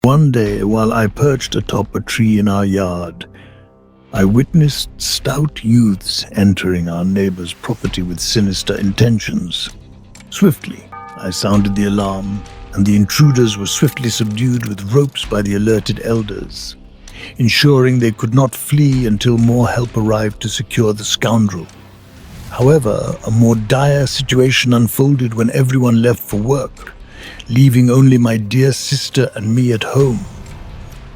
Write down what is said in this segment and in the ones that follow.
One day, while I perched atop a tree in our yard, I witnessed stout youths entering our neighbor's property with sinister intentions. Swiftly, I sounded the alarm, and the intruders were swiftly subdued with ropes by the alerted elders, ensuring they could not flee until more help arrived to secure the scoundrel. However, a more dire situation unfolded when everyone left for work, leaving only my dear sister and me at home.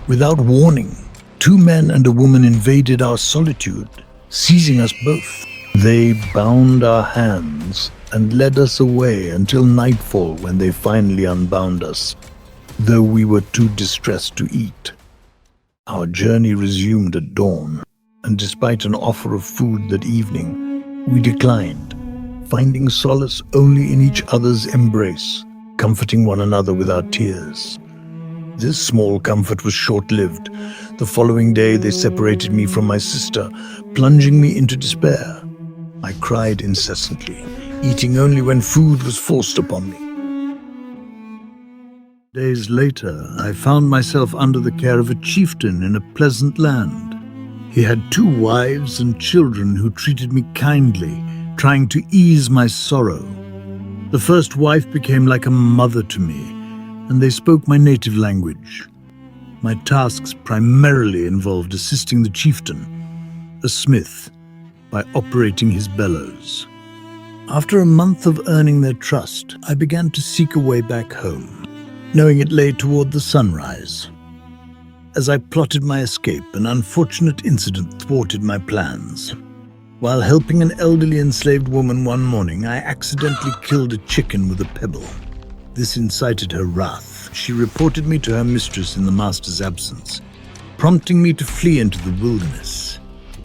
Without warning, 2 men and a woman invaded our solitude, seizing us both. They bound our hands and led us away until nightfall, when they finally unbound us, though we were too distressed to eat. Our journey resumed at dawn, and despite an offer of food that evening, we declined, finding solace only in each other's embrace, comforting one another with our tears. This small comfort was short-lived. The following day they separated me from my sister, plunging me into despair. I cried incessantly, eating only when food was forced upon me. Days later, I found myself under the care of a chieftain in a pleasant land. He had 2 wives and children who treated me kindly, trying to ease my sorrow. The first wife became like a mother to me, and they spoke my native language. My tasks primarily involved assisting the chieftain, a smith, by operating his bellows. After a month of earning their trust, I began to seek a way back home, knowing it lay toward the sunrise. As I plotted my escape, an unfortunate incident thwarted my plans. While helping an elderly enslaved woman one morning, I accidentally killed a chicken with a pebble. This incited her wrath. She reported me to her mistress in the master's absence, prompting me to flee into the wilderness.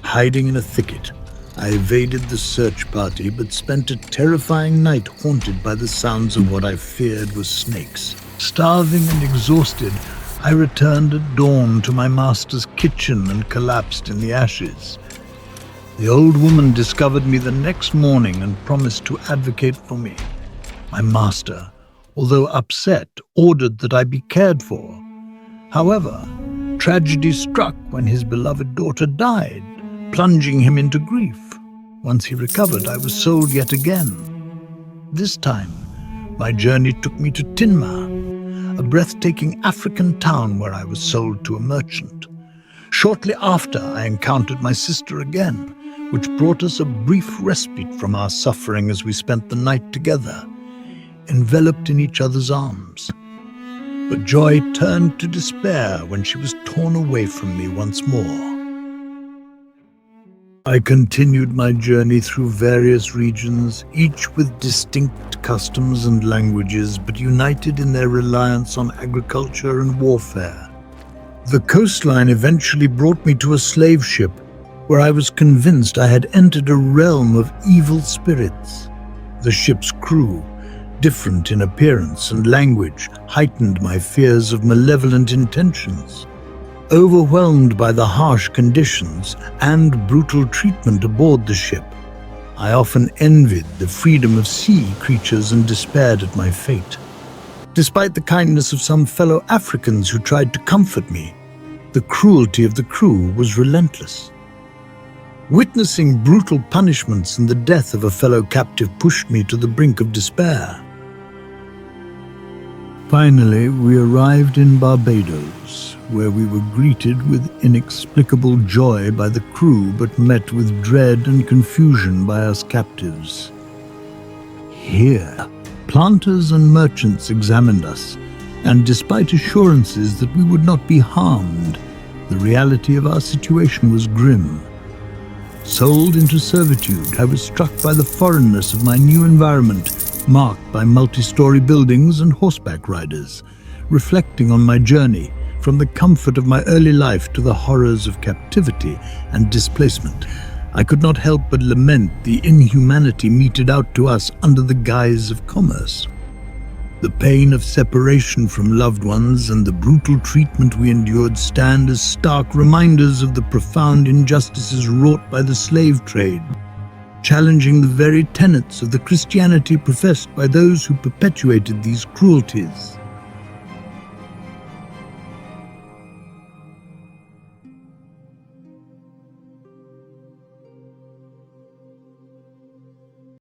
Hiding in a thicket, I evaded the search party, but spent a terrifying night haunted by the sounds of what I feared were snakes. Starving and exhausted, I returned at dawn to my master's kitchen and collapsed in the ashes. The old woman discovered me the next morning and promised to advocate for me. My master, although upset, ordered that I be cared for. However, tragedy struck when his beloved daughter died, plunging him into grief. Once he recovered, I was sold yet again. This time, my journey took me to Tinma, a breathtaking African town where I was sold to a merchant. Shortly after, I encountered my sister again, which brought us a brief respite from our suffering as we spent the night together, enveloped in each other's arms. But joy turned to despair when she was torn away from me once more. I continued my journey through various regions, each with distinct customs and languages, but united in their reliance on agriculture and warfare. The coastline eventually brought me to a slave ship, where I was convinced I had entered a realm of evil spirits. The ship's crew, different in appearance and language, heightened my fears of malevolent intentions. Overwhelmed by the harsh conditions and brutal treatment aboard the ship, I often envied the freedom of sea creatures and despaired at my fate. Despite the kindness of some fellow Africans who tried to comfort me, the cruelty of the crew was relentless. Witnessing brutal punishments and the death of a fellow captive pushed me to the brink of despair. Finally, we arrived in Barbados, where we were greeted with inexplicable joy by the crew, but met with dread and confusion by us captives. Here, planters and merchants examined us, and despite assurances that we would not be harmed, the reality of our situation was grim. Sold into servitude, I was struck by the foreignness of my new environment, marked by multi-story buildings and horseback riders, reflecting on my journey from the comfort of my early life to the horrors of captivity and displacement. I could not help but lament the inhumanity meted out to us under the guise of commerce. The pain of separation from loved ones and the brutal treatment we endured stand as stark reminders of the profound injustices wrought by the slave trade, challenging the very tenets of the Christianity professed by those who perpetuated these cruelties.